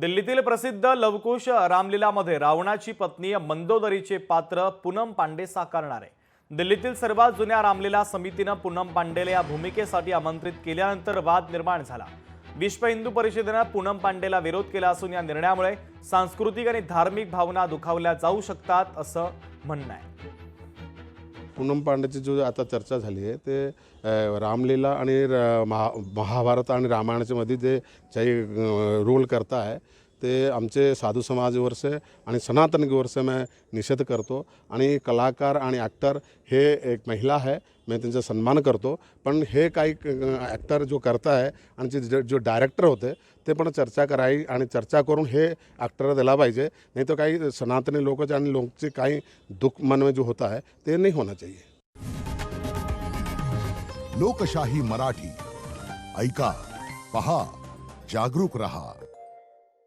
दिल्लीतील प्रसिद्ध लवकुश रामलीलामध्ये रावणाची पत्नी मंदोदरीचे पात्र पूनम पांडे साकारणार आहे। दिल्लीतील सर्वात जुन्या रामलीला समितीने पूनम पांडेला या भूमिकेसाठी आमंत्रित केल्यानंतर वाद निर्माण झाला। विश्व हिंदू परिषदेने पूनम पांडेला विरोध केला असून या निर्णयामुळे सांस्कृतिक आणि धार्मिक भावना दुखावल्या जाऊ शकतात असं म्हणणं आहे। पूनम पांडेची जो आता चर्चा झाली आहे ते रामलीला आणि महाभारत आणि रामायणाच्या मध्ये जे काही रोल करता है ते आमचे साधू समाजवर से आणि सनातनवर से मैं निषेध करतो। आणि कलाकार आणि ॲक्टर हे एक महिला है, मैं त्यांचा सन्मान करतो, पण हे काही ॲक्टर जो करता है आणि जो डायरेक्टर होते ते पण चर्चा करावी आणि चर्चा करून हे ॲक्टर दिला पाहिजे, नहीं तो काही सनातनी लोक आणि लोकचे काही दुःख मन में जो होता है ते नहीं होना चाहिए। लोकशाही मराठी ऐका, पहा, जागरूक रहा।